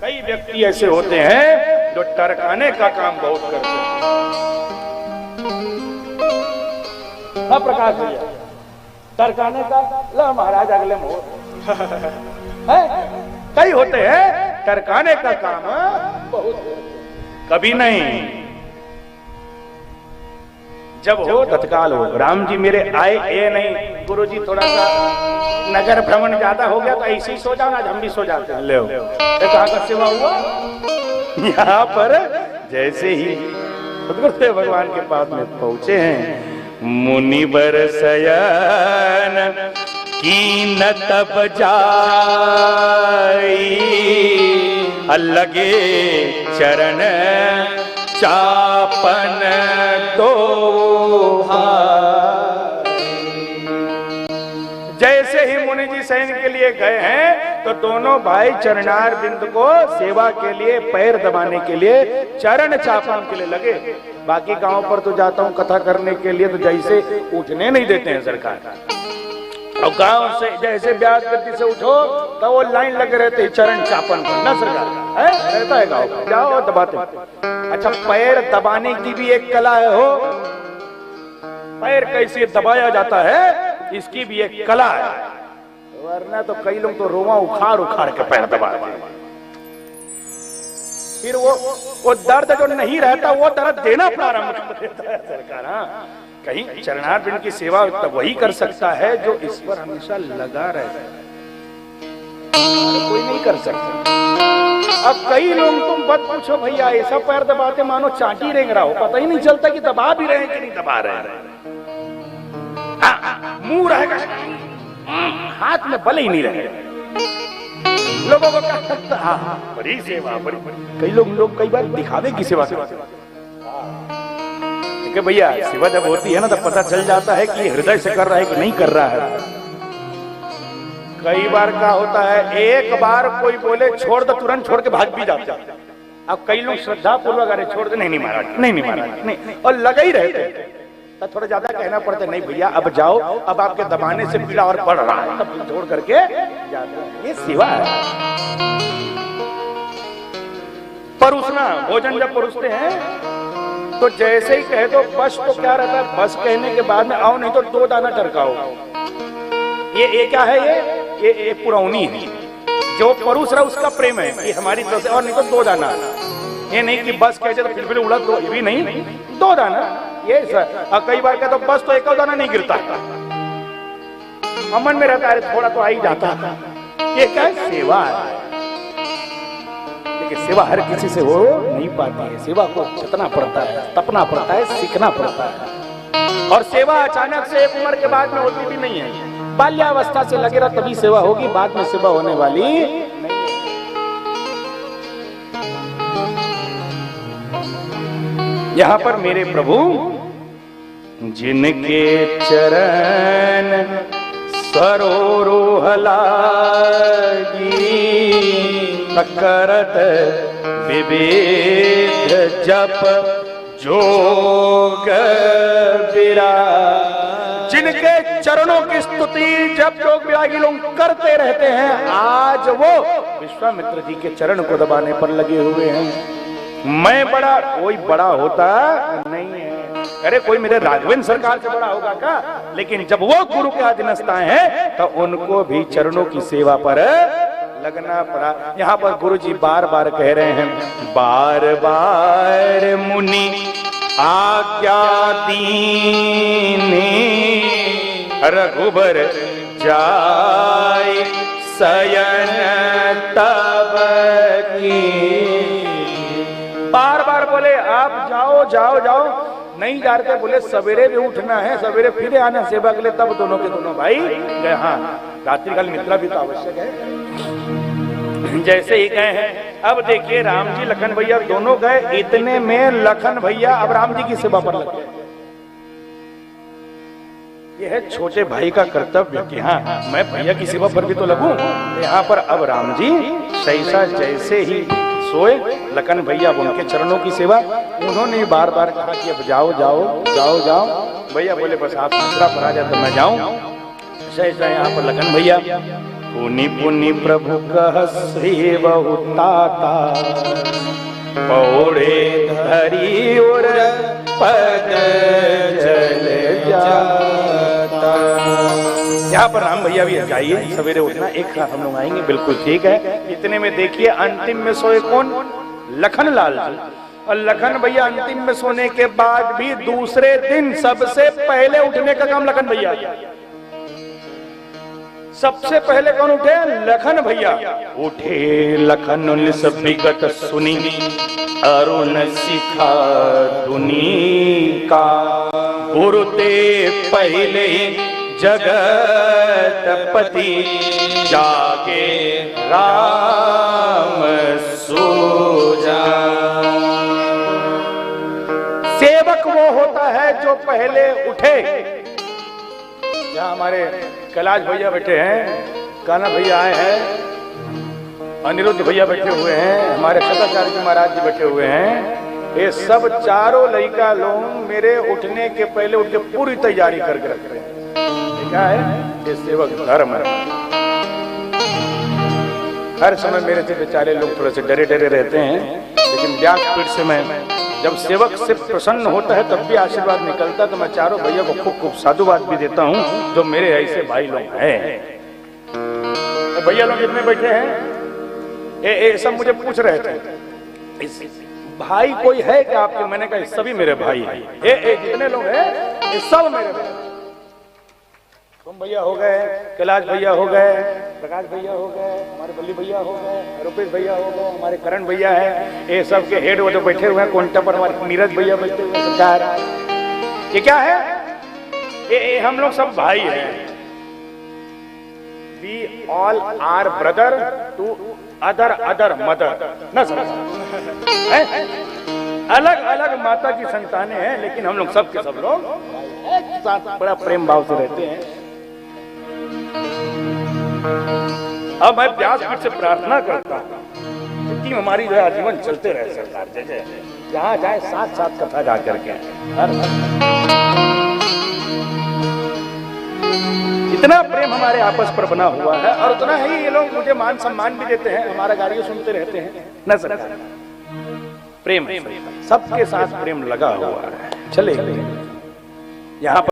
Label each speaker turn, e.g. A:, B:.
A: कई व्यक्ति ऐसे होते हैं जो टरकाने का काम बहुत करते हैं। हाँ प्रकाश भैया, टरकाने का ला महाराज अगले मोड़ है। कई होते हैं टरकाने का काम बहुत, कभी नहीं। जब हो तत्काल हो। राम जी मेरे आए ये नहीं, गुरु जी थोड़ा सा नगर भ्रमण ज्यादा हो गया तो ऐसे ही सो जाओ ना, हम भी सो जाते हैं। ले कहाँ का सेवा हुआ यहाँ पर। जैसे ही सदगुरुदेव भगवान के पास में पहुंचे हैं, मुनिवर शयन की न तब जाई, लगे चरण चापन दो। जैसे ही मुनि जी शयन के लिए गए हैं तो दोनों भाई चरणार बिंद को सेवा के लिए, पैर दबाने के लिए, चरण चापन के लिए लगे। बाकी गांव पर तो जाता हूं कथा करने के लिए, तो जैसे उठने नहीं देते हैं सरकार। और गांव से जैसे ब्याज गद्दी से उठो तो वो लाइन लगे रहते चरण चापन करना सरकार है, रहता है गांव। जाओ दबाते। अच्छा, पैर दबाने की भी एक कला है हो, पैर कैसे दबाया जाता है इसकी भी एक कला है, वरना तो कई लोग तो रोवा उखाड़ उखाड़ के पैर दबाते हैं। फिर वो दर्द जो नहीं रहता वो दर्द देना प्रारंभ कर देता है सरकार। हाँ, कहीं चरणार्थ की सेवा तब वही कर सकता है जो इस पर हमेशा लगा रहता है, कोई नहीं कर सकता। अब कई लोग तुम बात पूछो भैया, ऐसा पैर दबाते मानो चाटी रेंग रहा हो, पता ही नहीं चलता कि दबा भी रहे हैं कि नहीं दबा रहे हैं। मुंह रहेगा, हाथ में बल ही नहीं रहेगा। लोगों को क्या लगता है बड़ी सेवा, बड़ी कई लोग कई बार दिखावे की सेवा करते हैं। भैया सेवा जब होती है ना तब पता चल जाता है कि हृदय से कर रहा है कि नहीं कर रहा है। कई बार क्या होता है, एक बार कोई बोले छोड़ दो, तुरंत छोड़ के भाग भी जाता है। अब कई लोग श्रद्धा पूर्वक अरे छोड़ दे, नहीं महाराज, नहीं महाराज, नहीं, और लगा ही रहते। तो थोड़ा ज्यादा कहना पड़ता है, नहीं भैया अब जाओ, अब आपके दबाने से पीड़ा और बढ़ रहा है, तब छोड़ करके जाते हैं। ये सेवा है। परोसना, भोजन जब परोसते हैं तो जैसे ही कहे तो बस, तो क्या रहता है बस कहने के बाद में आओ, नहीं तो 2 दाना टरकाओ। ये क्या है, ये पुरौनी है। जो परोस रहा उसका प्रेम है कि हमारी तरफ से, और नहीं तो 2 दाना। ये नहीं कि बस कहे तो फिर उड़ा दो, ये भी नहीं, 2 दाना। ये सर कई बार कहते तो बस तो 1 दाना नहीं गिरता, मन में रहता है थोड़ा तो आ ही जाता। ये क्या है, सेवा है। लेकिन सेवा हर किसी से हो नहीं पाती है, सेवा को जतना पड़ता है, तपना पड़ता है, सीखना पड़ता है। और सेवा अचानक से एक उम्र के बाद में होती भी नहीं है। बाल्यावस्था से लगे रहा तभी सेवा होगी, बाद में सेवा होने वाली नहीं। यहाँ पर मेरे प्रभु जिनके चरण सरोरोह लागी, करत विविध जप जोग विराज। जिनके चरणों की स्तुति जप जोग विरागी लोग करते रहते हैं, आज वो विश्वामित्र जी के चरण को दबाने पर लगे हुए हैं। मैं बड़ा, कोई बड़ा होता नहीं है। अरे कोई मेरे राघवेंद्र सरकार से बड़ा होगा क्या? लेकिन जब वो गुरु के अधीनस्थ हैं तो उनको भी चरणों की सेवा पर लगना पड़ा। यहाँ पर गुरु जी बार बार कह रहे हैं, बार बार मुनि आज्ञा दीने, रघुबर जाय शयन तब की। बार बार बोले आप जाओ जाओ जाओ, नहीं जा रहे, बोले सवेरे भी उठना है, सवेरे फिर आना सेवा के लिए। तब दोनों के दोनों भाई गए। हाँ, रात्रिकाल निद्रा भी तो आवश्यक है। जैसे ही गए हैं, अब देखिए राम जी लखन भैया दोनों गए। इतने में लखन भैया अब राम जी की सेवा पर लग गए। यह है छोटे भाई का कर्तव्य कि हाँ मैं भैया की सेवा पर भी तो लगूं। यहाँ पर अब राम जी सैसा जैसे ही सोए, लखन भैया उनके चरणों की सेवा। उन्होंने बार बार कहा कि अब जाओ जाओ जाओ जाओ। भैया बोले बस आप दूसरा पर आ जाए तो मैं जाऊं। ऐसा यहाँ पर लखन भैया पुनि पुनि प्रभु कह सेवहु ताता, पौड़े धरी और पद जल जाता। यहाँ पर राम भैया भी जाइए, सवेरे उठना, एक साथ हम लोग आएंगे, बिल्कुल ठीक है। इतने में देखिए अंतिम में सोए कौन? लखन लाल जी। और लखन भैया अंतिम में सोने के बाद भी दूसरे दिन सबसे पहले उठने का काम लखन भैया। सबसे पहले कौन उठे? लखन भैया। उठे लखन विगत सुनी, अरुण शिखा दुनी का, गुरुते पहले जगतपति, जागे राम सूजा। सेवक वो होता है जो पहले उठे। यहाँ हमारे कैलाश भैया बैठे हैं, कान्हा भैया आए हैं, अनिरुद्ध भैया बैठे हुए हैं, हमारे सदाचार्य जी महाराज जी बैठे हुए हैं। ये सब चारों लड़का लोग मेरे उठने के पहले उठ के पूरी तैयारी करके रखते हैं। क्या है ये सेवक धर्म है। हर समय मेरे से बेचारे लोग थोड़े से डरे डरे रहते हैं, लेकिन व्यासपीठ से मैं जब सेवक से प्रसन्न होता है तब भी आशीर्वाद निकलता, तो मैं चारों भैया को खूब खूब साधुवाद भी देता हूँ जो मेरे ऐसे भाई लोग हैं। भैया लोग जितने बैठे हैं ये सब मुझे पूछ रहे थे, भाई कोई है क्या आपके? मैंने कहा सभी मेरे भाई हैं। ये जितने लोग हैं ये सब मेरे भाई। तुम भैया हो गए, कैलाश भैया हो गए, प्रकाश भैया हो गए, हमारे बल्ली भैया हो गए, रुपेश भैया हो गए, हमारे करण भैया है, ये सब के हेड वो जो बैठे हुए हैं कोंटा पर, हमारे नीरज भैया बैठे हुए हैं सरकार। ये क्या है? ये हम लोग सब भाई हैं। We all are brother to other mother। न समझ? अलग अलग माता की संतानें हैं, लेकिन हम लोग सब के सब लोग एक साथ बड़ा प्रेम भाव से रहते हैं। अब मैं व्यासपीठ से प्रार्थना करता हूँ कि हमारी जो है आजीवन चलते रहे सरकार, जैसे जहाँ जाए साथ साथ कथा जा करके। इतना प्रेम हमारे आपस पर बना हुआ है, और उतना ही ये लोग मुझे मान सम्मान भी देते हैं, हमारा गालियां सुनते रहते हैं। न सरकार, प्रेम सबके साथ प्रेम लगा हुआ है। चले यहाँ